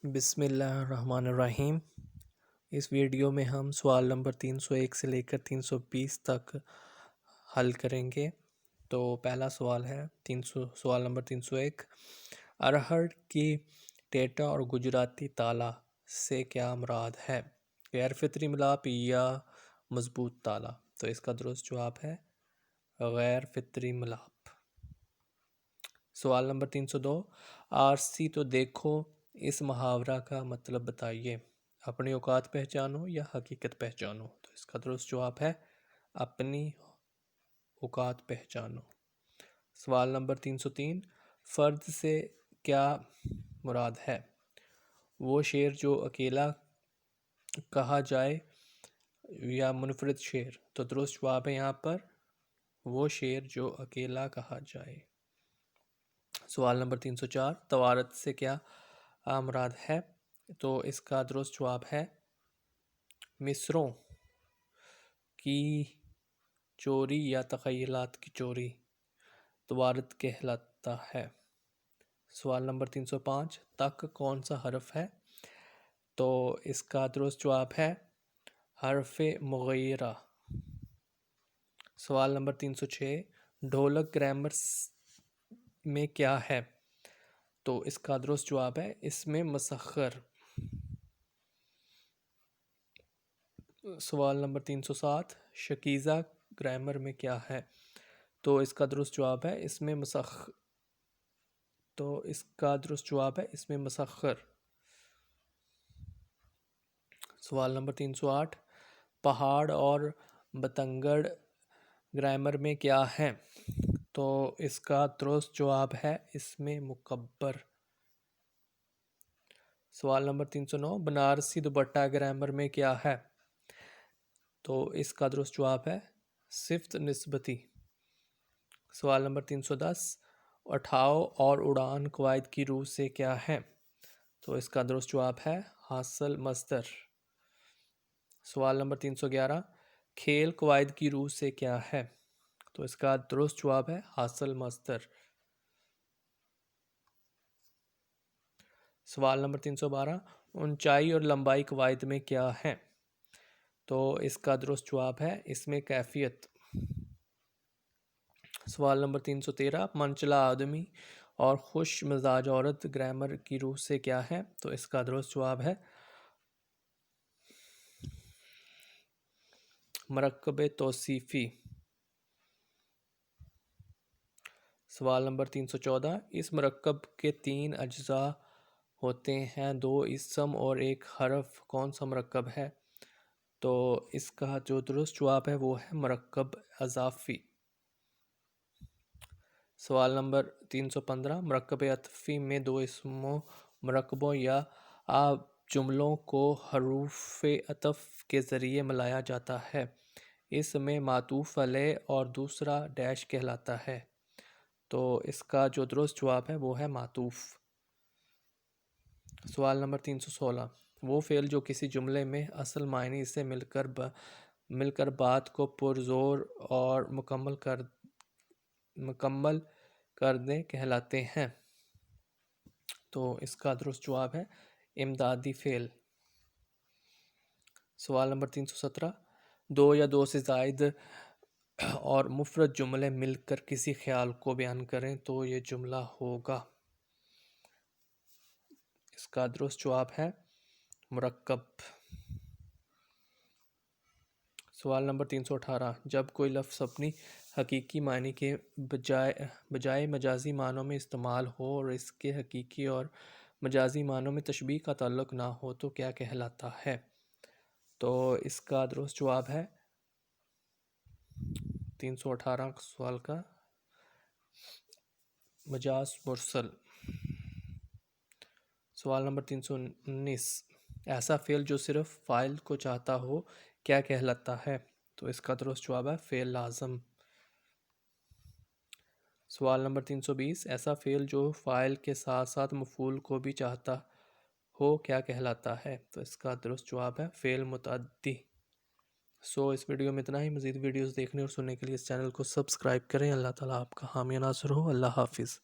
بسم اللہ الرحمن الرحیم۔ اس ویڈیو میں ہم سوال نمبر 301 سے لے کر 320 تک حل کریں گے۔ تو پہلا سوال ہے سوال نمبر 301، ارہر کی ٹیٹا اور گجراتی تالا سے کیا مراد ہے؟ غیر فطری ملاپ یا مضبوط تالا؟ تو اس کا درست جواب ہے غیر فطری ملاپ۔ سوال نمبر 302، آرسی تو دیکھو اس محاورہ کا مطلب بتائیے، اپنی اوقات پہچانو یا حقیقت پہچانو؟ تو اس کا درست جواب ہے اپنی اوقات پہچانو۔ سوال نمبر 303، فرد سے کیا مراد ہے؟ وہ شیر جو اکیلا کہا جائے یا منفرد شیر؟ تو درست جواب ہے یہاں پر وہ شیر جو اکیلا کہا جائے۔ سوال نمبر 304، توارد سے کیا مراد ہے؟ تو اس کا درست جواب ہے مصروں کی چوری یا تخیلات کی چوری توارد کہلاتا ہے۔ سوال نمبر 305، تک کون سا حرف ہے؟ تو اس کا درست جواب ہے حرف مغیرہ۔ سوال نمبر 306، ڈھولک گرامر میں کیا ہے؟ تو اس کا درست جواب ہے اسم مسخر۔ سوال نمبر 307، شکیزہ گرامر میں کیا ہے؟ تو اس کا درست جواب ہے اسم مسخر۔ سوال نمبر 308، پہاڑ اور بتنگڑ گرامر میں کیا ہے؟ تو اس کا درست جواب ہے اسم مکبر۔ سوال نمبر 309، بنارسی دوپٹہ گرامر میں کیا ہے؟ تو اس کا درست جواب ہے صفت نسبتی۔ سوال نمبر 310، اٹھاؤ اور اڑان قواعد کی روح سے کیا ہے؟ تو اس کا درست جواب ہے حاصل مصدر۔ سوال نمبر 311، کھیل قواعد کی روح سے کیا ہے؟ تو اس کا درست جواب ہے حاصل مصدر۔ سوال نمبر 312، اونچائی اور لمبائی قواعد میں کیا ہے؟ تو اس کا درست جواب ہے اسم کیفیت۔ سوال نمبر 313، منچلا آدمی اور خوش مزاج عورت گرامر کی روح سے کیا ہے؟ تو اس کا درست جواب ہے مرکب توصیفی۔ سوال نمبر 314، اس مرکب کے 3 اجزاء ہوتے ہیں، 2 اسم اور 1 حرف، کون سا مرکب ہے؟ تو اس کا جو درست جواب ہے وہ ہے مرکب اضافی۔ سوال نمبر 315، مرکب عطفی میں 2 اسموں، مرکبوں یا جملوں کو حروف عطف کے ذریعے ملایا جاتا ہے، اس میں معطوف علیہ اور دوسرا ڈیش کہلاتا ہے۔ تو اس کا جو درست جواب ہے وہ ہے معطوف۔ سوال نمبر 316، وہ فعل جو کسی جملے میں اصل معنی سے مل کر بات کو پرزور اور مکمل کر دیں کہلاتے ہیں۔ تو اس کا درست جواب ہے امدادی فعل۔ سوال نمبر 317، 2 یا 2 سے زائد اور مفرد جملے مل کر کسی خیال کو بیان کریں تو یہ جملہ ہوگا۔ اس کا درست جواب ہے مرکب۔ سوال نمبر 318، جب کوئی لفظ اپنی حقیقی معنی کے بجائے مجازی معنوں میں استعمال ہو اور اس کے حقیقی اور مجازی معنوں میں تشبیہ کا تعلق نہ ہو تو کیا کہلاتا ہے؟ تو اس کا درست جواب ہے 318 سوال کا مجاز مرسل۔ سوال نمبر 319، ایسا فعل جو صرف فاعل کو چاہتا ہو کیا کہلاتا ہے؟ تو اس کا درست جواب ہے فعل لازم۔ سوال نمبر 320، ایسا فعل جو فاعل کے ساتھ ساتھ مفعول کو بھی چاہتا ہو کیا کہلاتا ہے؟ تو اس کا درست جواب ہے فعل متعدی۔ اس ویڈیو میں اتنا ہی۔ مزید ویڈیوز دیکھنے اور سننے کے لیے اس چینل کو سبسکرائب کریں۔ اللہ تعالیٰ آپ کا حامی و ناصر ہو۔ اللہ حافظ۔